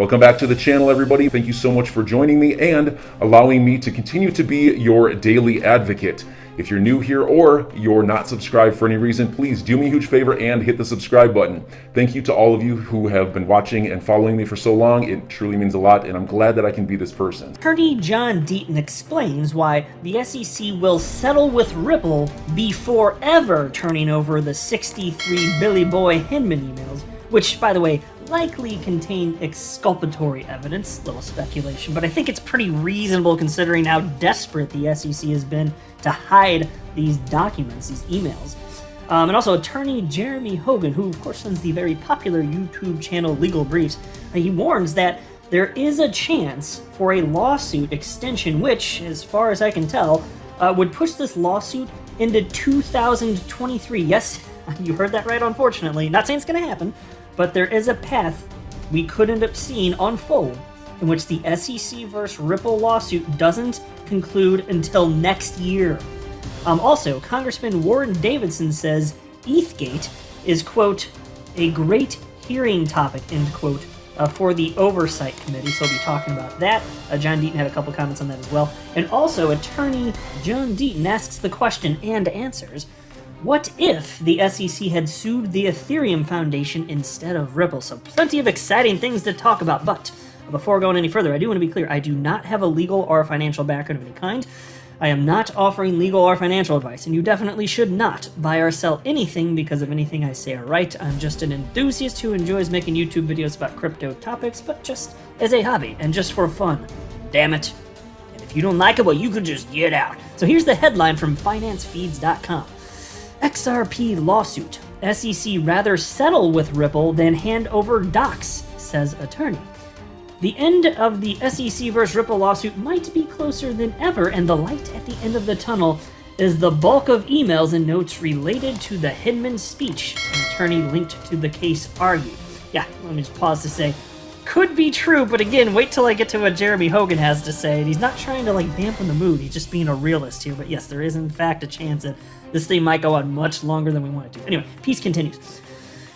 Welcome back to the channel, everybody. Thank you so much for joining me and allowing me to continue to be your daily advocate. If you're new here or you're not subscribed for any reason, please do me a huge favor and hit the subscribe button. Thank you to all of you who have been watching and following me for so long. It truly means a lot, and I'm glad that I can be this person. Attorney John Deaton explains why the SEC will settle with Ripple before ever turning over the 63 Billy Boy Hinman emails, which, by the way, likely contain exculpatory evidence. Little speculation, but I think it's pretty reasonable considering how desperate the SEC has been to hide these documents, these emails. And also attorney Jeremy Hogan, who of course sends the very popular YouTube channel Legal Briefs, he warns that there is a chance for a lawsuit extension, which, as far as I can tell, would push this lawsuit into 2023. Yes, you heard that right, unfortunately. Not saying it's going to happen, but there is a path we could end up seeing unfold in which the SEC versus Ripple lawsuit doesn't conclude until next year. Also, Congressman Warren Davidson says ETHgate is, quote, a great hearing topic, end quote, for the Oversight Committee, so we'll be talking about that. John Deaton had a couple comments on that as well. And also, attorney John Deaton asks the question and answers, what if the SEC had sued the Ethereum Foundation instead of Ripple? So plenty of exciting things to talk about, but before going any further, I do want to be clear, I do not have a legal or financial background of any kind. I am not offering legal or financial advice, and you definitely should not buy or sell anything because of anything I say or write. I'm just an enthusiast who enjoys making YouTube videos about crypto topics, but just as a hobby and just for fun. Damn it. And if you don't like it, well, you could just get out. So here's the headline from financefeeds.com. XRP lawsuit. SEC rather settle with Ripple than hand over docs, says attorney. The end of the SEC vs. Ripple lawsuit might be closer than ever, and the light at the end of the tunnel is the bulk of emails and notes related to the Hinman speech, an attorney linked to the case argued. Yeah, let me just pause to say, could be true, but again, wait till I get to what Jeremy Hogan has to say, and he's not trying to dampen the mood, he's just being a realist here, but yes, there is in fact a chance that this thing might go on much longer than we want it to. Anyway, piece continues.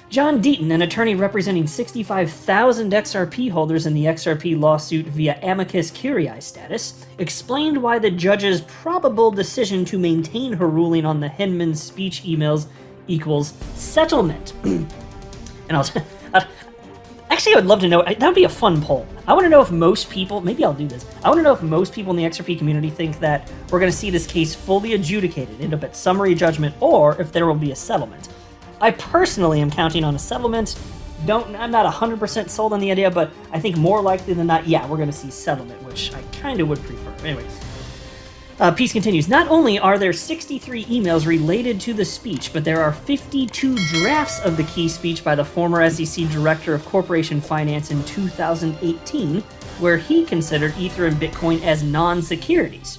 John Deaton, an attorney representing 65,000 XRP holders in the XRP lawsuit via amicus curiae status, explained why the judge's probable decision to maintain her ruling on the Hinman speech emails equals settlement. Actually, I would love to know, that would be a fun poll. I want to know if most people, maybe I'll do this, I want to know if most people in the XRP community think that we're going to see this case fully adjudicated, end up at summary judgment, or if there will be a settlement. I personally am counting on a settlement. I'm not 100% sold on the idea, but I think more likely than not, yeah, we're going to see settlement, which I kind of would prefer. Anyway, piece continues. Not only are there 63 emails related to the speech, but there are 52 drafts of the key speech by the former SEC Director of Corporation Finance in 2018, where he considered Ether and Bitcoin as non-securities.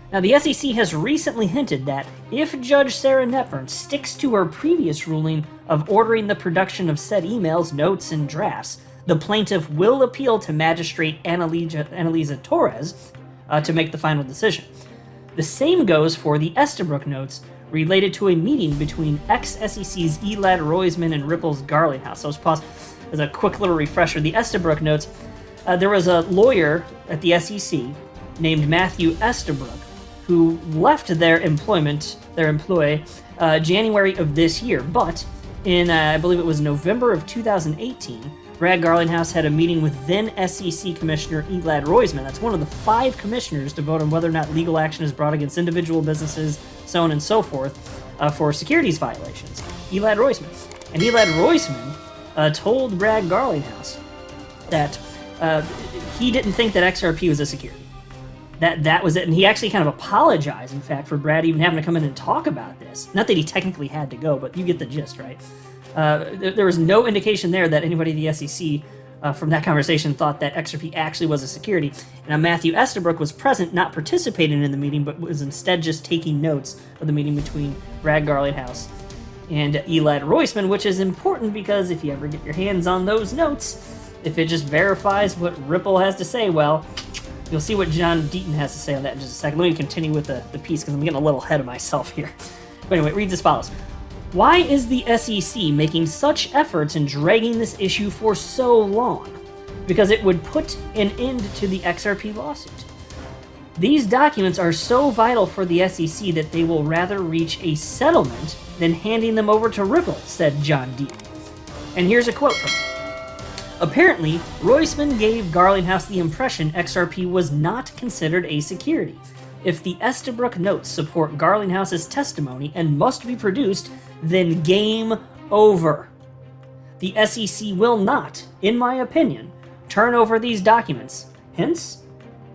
Now, the SEC has recently hinted that if Judge Sarah Netburn sticks to her previous ruling of ordering the production of said emails, notes, and drafts, the plaintiff will appeal to Magistrate Annalisa Torres to make the final decision. The same goes for the Estabrook notes related to a meeting between ex-SEC's Elad Roisman and Ripple's Garlinghouse. So let's pause as a quick little refresher. The Estabrook notes, there was a lawyer at the SEC named Matthew Estabrook who left their employ, January of this year. But in, I believe it was November of 2018, Brad Garlinghouse had a meeting with then SEC Commissioner Elad Roisman. That's one of the 5 commissioners to vote on whether or not legal action is brought against individual businesses, so on and so forth, for securities violations. Elad Roisman. And Elad Roisman told Brad Garlinghouse that he didn't think that XRP was a security. That was it, and he actually kind of apologized, in fact, for Brad even having to come in and talk about this. Not that he technically had to go, but you get the gist, right? There was no indication there that anybody at the SEC from that conversation thought that XRP actually was a security. And Matthew Estabrook was present, not participating in the meeting, but was instead just taking notes of the meeting between Brad Garlinghouse and Elad Roisman, which is important because if you ever get your hands on those notes, if it just verifies what Ripple has to say, well, you'll see what John Deaton has to say on that in just a second. Let me continue with the piece because I'm getting a little ahead of myself here. But anyway, it reads as follows. Why is the SEC making such efforts in dragging this issue for so long? because it would put an end to the XRP lawsuit. These documents are so vital for the SEC that they will rather reach a settlement than handing them over to Ripple, said John Deaton. And here's a quote from him. Apparently, Roisman gave Garlinghouse the impression XRP was not considered a security. If the Estabrook notes support Garlinghouse's testimony and must be produced, then game over. The SEC will not, in my opinion, turn over these documents. Hence,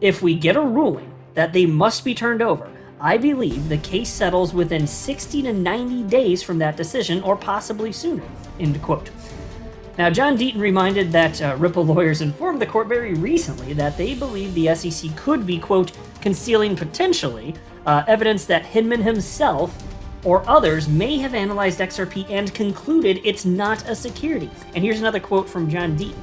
if we get a ruling that they must be turned over, I believe the case settles within 60 to 90 days from that decision, or possibly sooner, end quote. Now, John Deaton reminded that Ripple lawyers informed the court very recently that they believe the SEC could be, quote, concealing potentially evidence that Hinman himself or others may have analyzed XRP and concluded it's not a security. And here's another quote from John Deaton.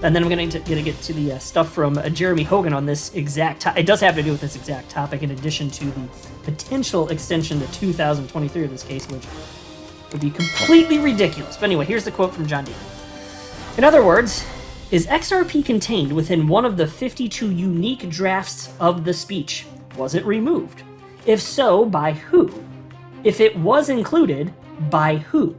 And then I'm going to get to the stuff from Jeremy Hogan on this exact topic. It does have to do with this exact topic, in addition to the potential extension to 2023 of this case, which would be completely ridiculous. But anyway, here's the quote from John Deaton. In other words, is XRP contained within one of the 52 unique drafts of the speech? Was it removed? If so, by who? If it was included, by who?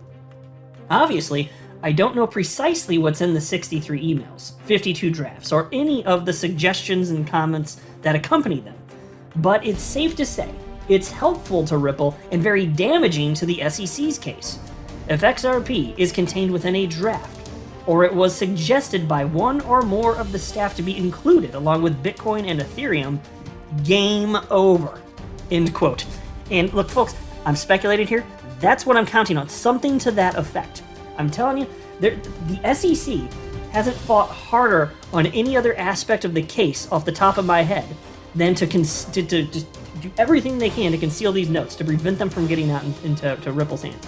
Obviously, I don't know precisely what's in the 63 emails, 52 drafts, or any of the suggestions and comments that accompany them, but it's safe to say it's helpful to Ripple and very damaging to the SEC's case. If XRP is contained within a draft, or it was suggested by one or more of the staff to be included along with Bitcoin and Ethereum, game over, end quote. And look, folks, I'm speculating here. That's what I'm counting on, something to that effect. I'm telling you, the SEC hasn't fought harder on any other aspect of the case off the top of my head than to just do everything they can to conceal these notes, to prevent them from getting out into Ripple's hands.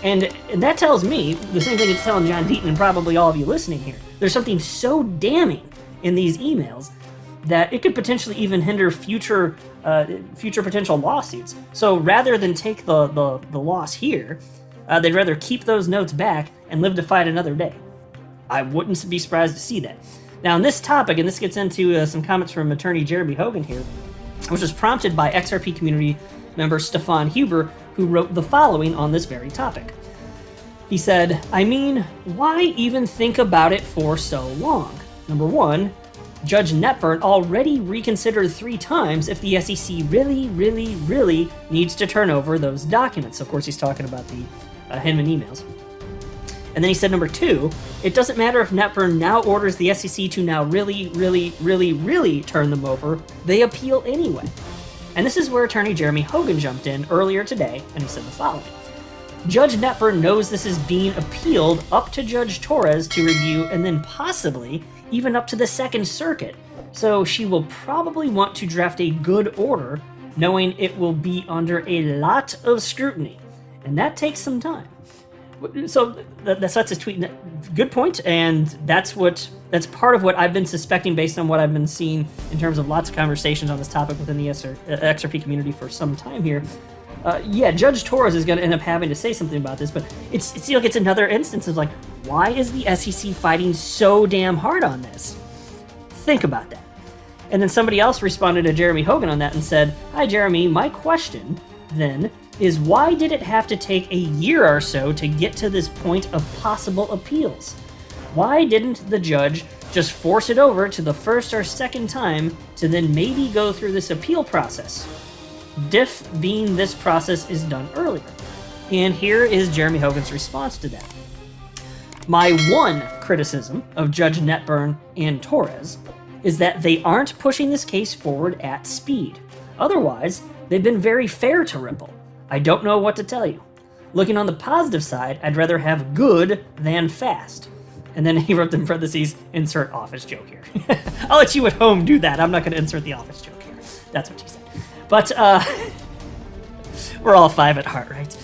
And that tells me the same thing it's telling John Deaton and probably all of you listening here. There's something so damning in these emails that it could potentially even hinder future potential lawsuits. So rather than take the loss here, they'd rather keep those notes back and live to fight another day. I wouldn't be surprised to see that. Now, on this topic, and this gets into some comments from attorney Jeremy Hogan here, which was prompted by XRP community member Stefan Huber, who wrote the following on this very topic. He said, I mean, why even think about it for so long? Number one, Judge Netburn already reconsidered 3 times if the SEC really, really, really needs to turn over those documents. Of course, he's talking about the Hinman emails. And then he said, number 2, it doesn't matter if Netburn now orders the SEC to now really, really, really, really turn them over. They appeal anyway. And this is where attorney Jeremy Hogan jumped in earlier today, and he said the following. Judge Netburn knows this is being appealed up to Judge Torres to review, and then possibly even up to the Second Circuit. So she will probably want to draft a good order, knowing it will be under a lot of scrutiny. And that takes some time. So that's his tweet. Good point, and that's part of what I've been suspecting based on what I've been seeing in terms of lots of conversations on this topic within the XRP community for some time here. Judge Torres is going to end up having to say something about this, but it's like it's another instance of like, why is the SEC fighting so damn hard on this? Think about that. And then somebody else responded to Jeremy Hogan on that and said, hi Jeremy, my question then is why did it have to take a year or so to get to this point of possible appeals? Why didn't the judge just force it over to the first or second time to then maybe go through this appeal process? Diff being this process is done earlier. And here is Jeremy Hogan's response to that. My one criticism of Judge Netburn and Torres is that they aren't pushing this case forward at speed. Otherwise, they've been very fair to Ripple. I don't know what to tell you. Looking on the positive side, I'd rather have good than fast. And then he wrote in parentheses, insert office joke here. I'll let you at home do that. I'm not going to insert the office joke here. That's what she said. But we're all 5 at heart, right?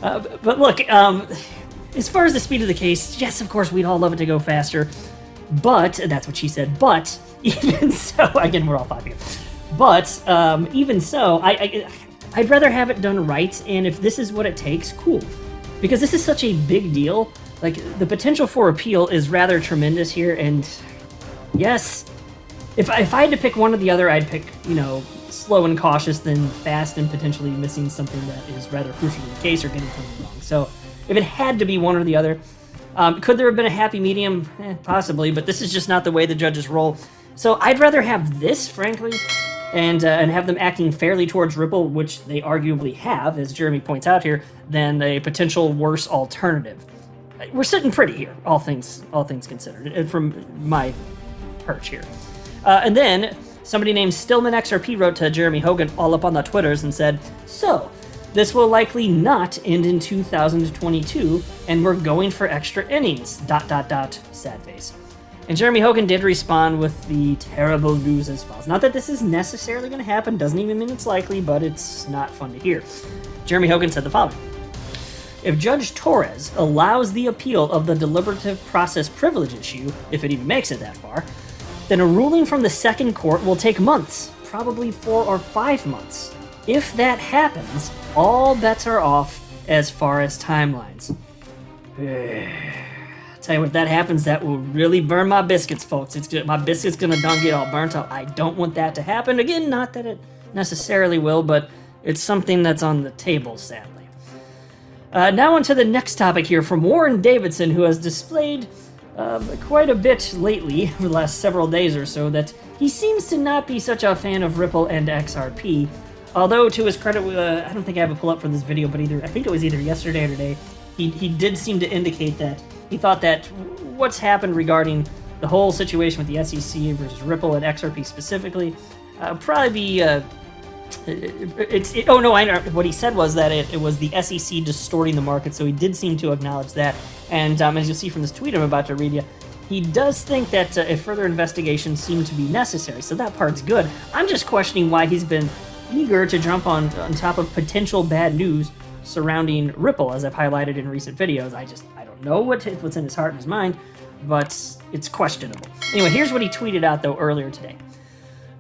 But look, as far as the speed of the case, yes, of course, we'd all love it to go faster. But, that's what she said, but even so, again, we're all 5 here. But even so, I'd rather have it done right, and if this is what it takes, cool. Because this is such a big deal, like, the potential for appeal is rather tremendous here, and Yes. If I had to pick one or the other, I'd pick, slow and cautious than fast and potentially missing something that is rather crucial to the case or getting something wrong. So if it had to be one or the other, could there have been a happy medium? Possibly, but this is just not the way the judges roll. So I'd rather have this, frankly, and have them acting fairly towards Ripple, which they arguably have, as Jeremy points out here, than a potential worse alternative. We're sitting pretty here, all things considered, from my perch here. And then somebody named Stillman XRP wrote to Jeremy Hogan all up on the Twitters and said, "So, this will likely not end in 2022, and we're going for extra innings, ... sad face." And Jeremy Hogan did respond with the terrible news as follows. Not that this is necessarily going to happen, doesn't even mean it's likely, but it's not fun to hear. Jeremy Hogan said the following: "If Judge Torres allows the appeal of the deliberative process privilege issue, if it even makes it that far, then a ruling from the second court will take months, probably 4 or 5 months. If that happens, all bets are off as far as timelines." Tell you what, if that happens, that will really burn my biscuits, folks. My biscuits gonna done get all burnt up. I don't want that to happen. Again, not that it necessarily will, but it's something that's on the table, sadly. Now on to the next topic here from Warren Davidson, who has displayed quite a bit lately, over the last several days or so, that he seems to not be such a fan of Ripple and XRP. Although, to his credit, I don't think I have a pull-up for this video, but I think it was either yesterday or today, he did seem to indicate that he thought that what's happened regarding the whole situation with the SEC versus Ripple and XRP specifically, probably be, what he said was that it was the SEC distorting the market, so he did seem to acknowledge that. And as you'll see from this tweet I'm about to read you, he does think that a further investigation seemed to be necessary, so that part's good. I'm just questioning why he's been eager to jump on top of potential bad news surrounding Ripple, as I've highlighted in recent videos. I don't know what's in his heart and his mind, but it's questionable. Anyway, here's what he tweeted out, though, earlier today.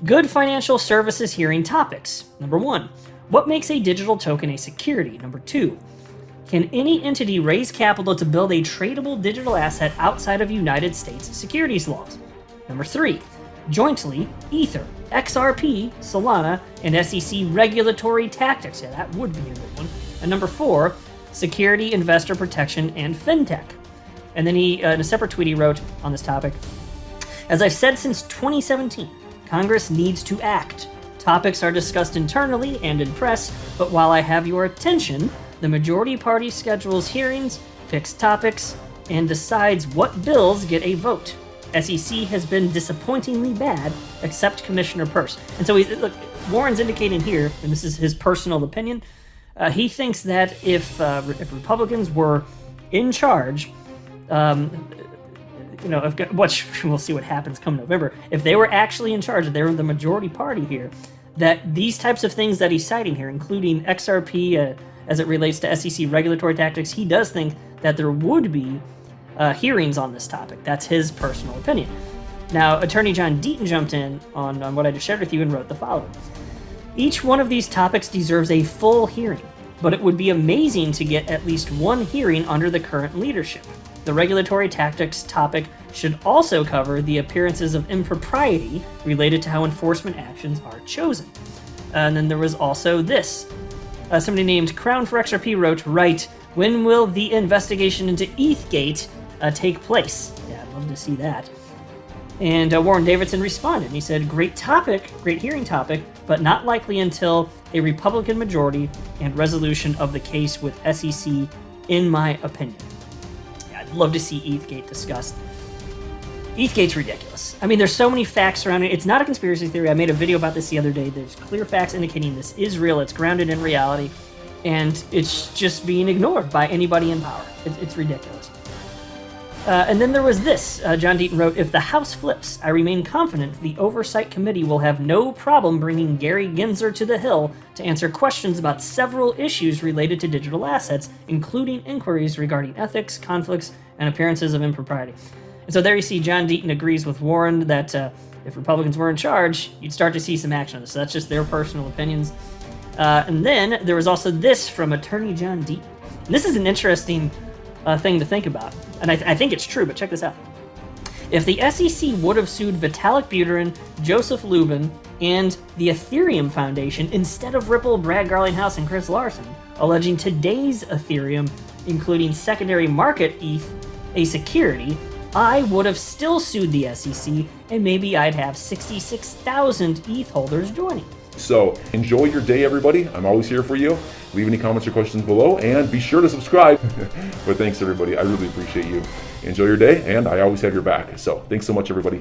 Good financial services hearing topics. Number 1, what makes a digital token a security? Number 2, can any entity raise capital to build a tradable digital asset outside of United States securities laws? Number 3, jointly, Ether, XRP, Solana, and SEC regulatory tactics. Yeah, that would be a good one. And number 4, security, investor protection, and fintech. And then he, in a separate tweet he wrote on this topic, as I've said since 2017, Congress needs to act. Topics are discussed internally and in press, but while I have your attention, the majority party schedules hearings, picks topics, and decides what bills get a vote. SEC has been disappointingly bad, except Commissioner Peirce. And so look, Warren's indicating here, and this is his personal opinion, he thinks that if Republicans were in charge, which we'll see what happens come November, if they were actually in charge, if they were the majority party here, that these types of things that he's citing here, including XRP as it relates to SEC regulatory tactics, he does think that there would be hearings on this topic. That's his personal opinion. Now, Attorney John Deaton jumped in on what I just shared with you and wrote the following. Each one of these topics deserves a full hearing, but it would be amazing to get at least one hearing under the current leadership. The regulatory tactics topic should also cover the appearances of impropriety related to how enforcement actions are chosen. And then there was also this. Somebody named Crown for XRP wrote, right, when will the investigation into ETHgate take place? Yeah, I'd love to see that. And Warren Davidson responded, and he said, great topic, great hearing topic, but not likely until a Republican majority and resolution of the case with SEC, in my opinion. Yeah, I'd love to see ETHgate discussed. ETHgate's ridiculous. I mean, there's so many facts surrounding it. It's not a conspiracy theory. I made a video about this the other day. There's clear facts indicating this is real. It's grounded in reality, and it's just being ignored by anybody in power. It's ridiculous. And then there was this. John Deaton wrote, if the House flips, I remain confident the Oversight Committee will have no problem bringing Gary Gensler to the Hill to answer questions about several issues related to digital assets, including inquiries regarding ethics, conflicts, and appearances of impropriety. And so there you see John Deaton agrees with Warren that if Republicans were in charge, you'd start to see some action on this. So that's just their personal opinions. And then there was also this from Attorney John Deaton. And this is an interesting thing to think about. And I think it's true, but check this out. If the SEC would have sued Vitalik Buterin, Joseph Lubin, and the Ethereum Foundation instead of Ripple, Brad Garlinghouse, and Chris Larson, alleging today's Ethereum, including secondary market ETH, a security, I would have still sued the SEC, and maybe I'd have 66,000 ETH holders joining. So enjoy your day, everybody. I'm always here for you. Leave any comments or questions below, and be sure to subscribe. But thanks, everybody. I really appreciate you. Enjoy your day, and I always have your back. So thanks so much, everybody.